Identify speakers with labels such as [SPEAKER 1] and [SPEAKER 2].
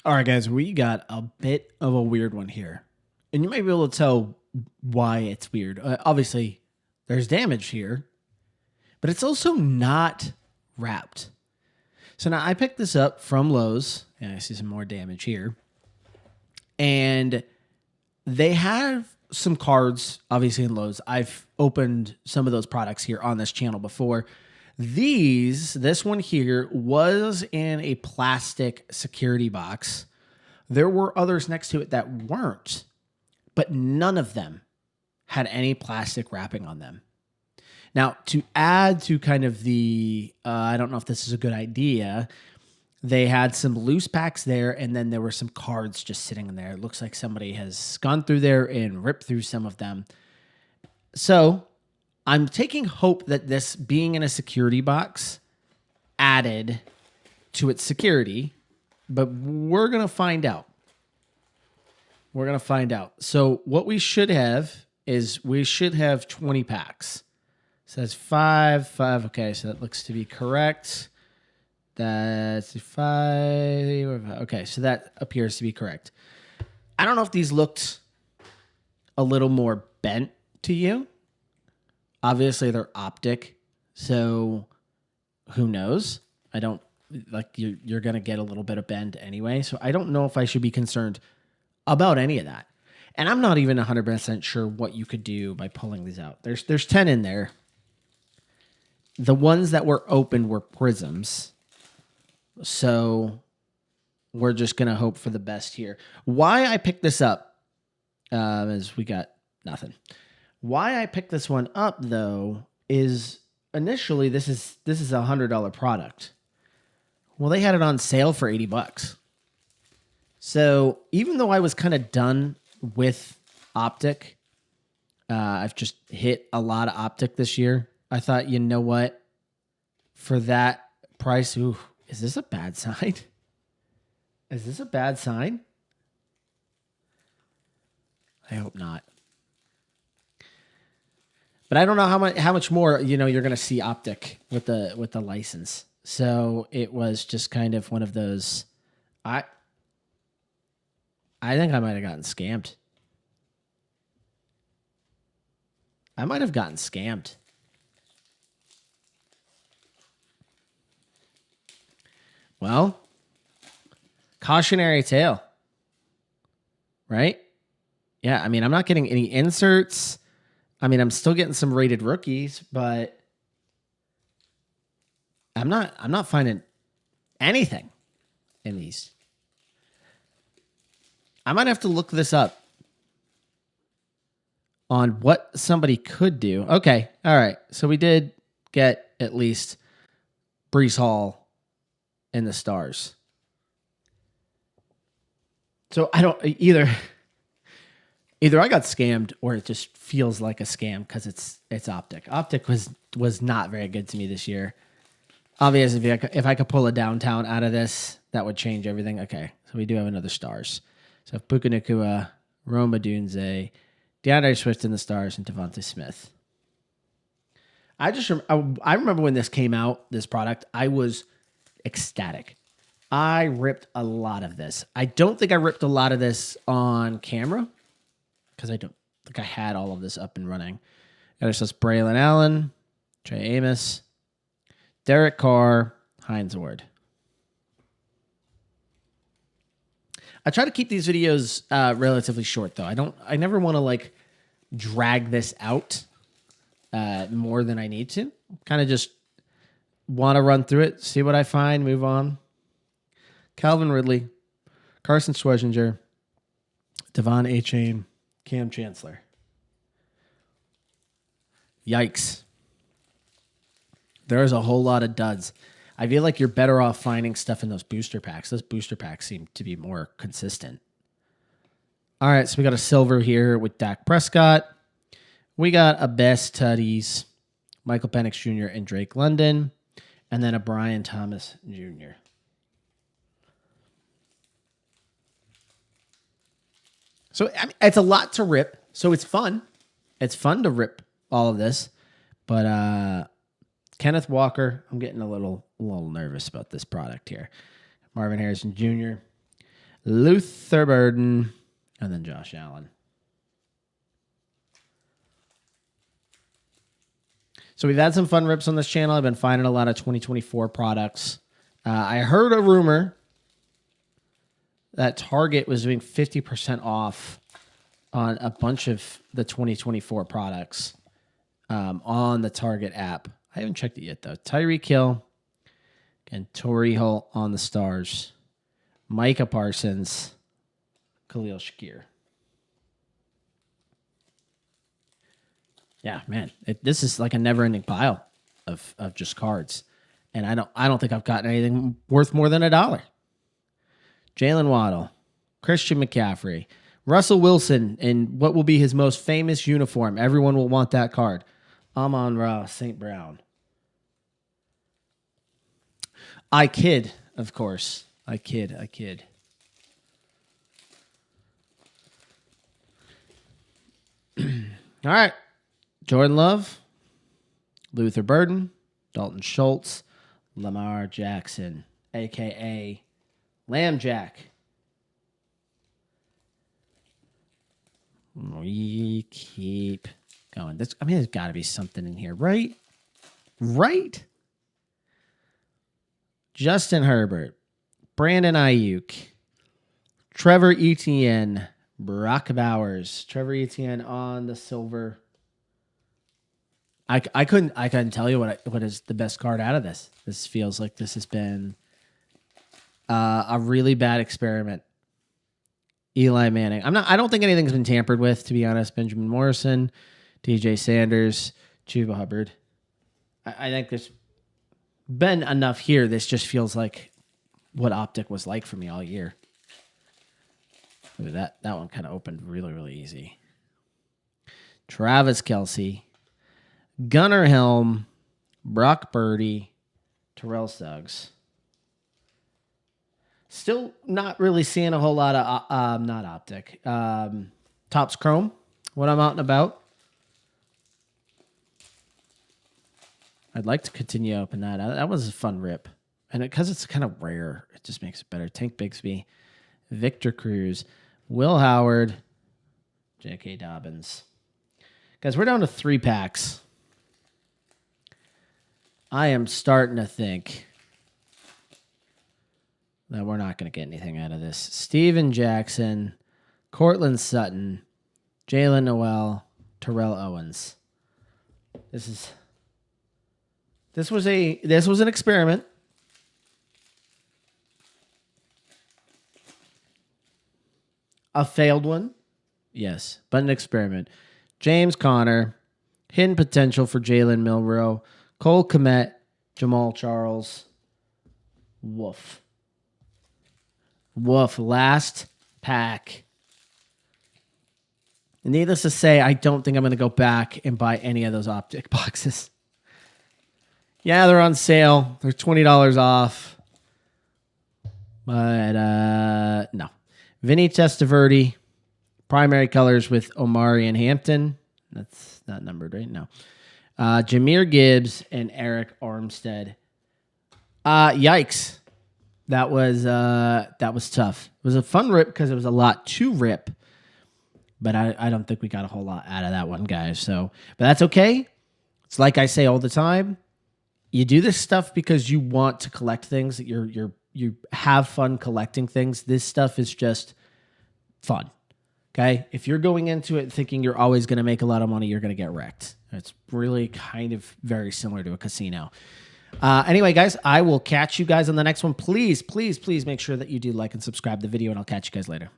[SPEAKER 1] All right, guys, we got a bit of a weird one here. And you might be able to tell why it's weird. Obviously, there's damage here, but it's also not wrapped. So now I picked this up from Lowe's, and I see some more damage here. And they have some cards, obviously, in Lowe's. I've opened some of those products here on this channel before. This one here was in a plastic security box. There were others next to it that weren't, but none of them had any plastic wrapping on them. Now, to add to kind of the, I don't know if this is a good idea, they had some loose packs there, and then there were some cards just sitting in there. It looks like somebody has gone through there and ripped through some of them. So I'm taking hope that this being in a security box added to its security, but we're going to find out. We're going to find out. So what we should have is we should have 20 packs. It says 5. Okay, so that looks to be correct. That's 5. Okay, so that appears to be correct. I don't know if these looked a little more bent to you. Obviously, they're Optic, so who knows? I don't like you're going to get a little bit of bend anyway, so I don't know if I should be concerned about any of that. And I'm not even 100% sure what you could do by pulling these out. There's 10 in there. The ones that were open were prisms. So we're just going to hope for the best here. Why I picked this up is we got nothing. Why I picked this one up, though, is initially this is a $100 product. Well, they had it on sale for $80. So even though I was kind of done with Optic, I've just hit a lot of Optic this year. I thought, you know what? For that price, ooh, is this a bad sign? Is this a bad sign? I hope not. But I don't know how much more you're going to see Optic with the license. So it was just kind of one of those. I think I might have gotten scammed. I might have gotten scammed. Well, cautionary tale, right? Yeah, I mean, I'm not getting any inserts. I mean, I'm still getting some rated rookies, but I'm not finding anything in these. I might have to look this up on what somebody could do. Okay, all right. So we did get at least Brees Hall in the stars. So I don't either I got scammed or it just feels like a scam because it's Optic. Optic was not very good to me this year. Obviously, if I could pull a downtown out of this, that would change everything. Okay, so we do have another stars. So Puka Nacua, Roma Dunze, DeAndre Swift in the stars, and Devontae Smith. I remember when this came out, this product, I was ecstatic. I ripped a lot of this. I don't think I ripped a lot of this on camera because I don't think I had all of this up and running. Got ourselves Braylon Allen, Trey Amos, Derek Carr, Hines Ward. I try to keep these videos relatively short, though. I never want to like drag this out more than I need to. Kind of just want to run through it, see what I find, move on. Calvin Ridley, Carson Schwarzenegger, Devon Achane, Cam Chancellor. Yikes. There's a whole lot of duds. I feel like you're better off finding stuff in those booster packs. Those booster packs seem to be more consistent. All right, so we got a silver here with Dak Prescott. We got a Best Tutties, Michael Penix Jr. and Drake London, and then a Brian Thomas Jr. So I mean, it's a lot to rip. So it's fun. It's fun to rip all of this. But Kenneth Walker, I'm getting a little nervous about this product here. Marvin Harrison Jr. Luther Burden, and then Josh Allen. So we've had some fun rips on this channel. I've been finding a lot of 2024 products. I heard a rumor that Target was doing 50% off on a bunch of the 2024 products on the Target app. I haven't checked it yet, though. Tyreek Hill and Torrey Holt on the stars. Micah Parsons, Khalil Shakir. Yeah, man, this is like a never-ending pile of just cards, and I don't think I've gotten anything worth more than $1. Jalen Waddle, Christian McCaffrey, Russell Wilson in what will be his most famous uniform. Everyone will want that card. Amon-Ra St. Brown. I kid, of course. I kid. All right. Jordan Love, Luther Burden, Dalton Schultz, Lamar Jackson, a.k.a. Lamb Jack. We keep going. There's got to be something in here, right? Right? Justin Herbert, Brandon Ayuk, Trevor Etienne, Brock Bowers. Trevor Etienne on the silver. I couldn't tell you what is the best card out of this. This feels like this has been a really bad experiment. Eli Manning. I don't think anything's been tampered with, to be honest. Benjamin Morrison, DJ Sanders, Chuba Hubbard. I think there's been enough here. This just feels like what Optic was like for me all year. Ooh, that one kind of opened really, really easy. Travis Kelce, Gunnar Helm, Brock Purdy, Terrell Suggs. Still not really seeing a whole lot of, not Optic, Topps Chrome when I'm out and about. I'd like to continue open that. That was a fun rip. And because it's kind of rare, it just makes it better. Tank Bigsby, Victor Cruz, Will Howard, J.K. Dobbins. Guys, we're down to 3 packs. I am starting to think that we're not going to get anything out of this. Steven Jackson, Cortland Sutton, Jalen Noel, Terrell Owens. This was an experiment. A failed one, yes, but an experiment. James Conner, hidden potential for Jalen Milroe, Cole Kmet, Jamal Charles. Woof. Last pack. Needless to say, I don't think I'm going to go back and buy any of those Optic boxes. Yeah, they're on sale. They're $20 off. But no. Vinny Testaverde, primary colors with Omari and Hampton. That's not numbered, right? No. Jahmyr Gibbs and Eric Armstead. Yikes. That was tough. It was a fun rip because it was a lot to rip. But I don't think we got a whole lot out of that one, guys. So, but that's okay. It's like I say all the time. You do this stuff because you want to collect things. You have fun collecting things. This stuff is just fun. Okay? If you're going into it thinking you're always going to make a lot of money, you're going to get wrecked. It's really kind of very similar to a casino. Anyway, guys, I will catch you guys on the next one. Please, please, please make sure that you do like and subscribe the video, and I'll catch you guys later.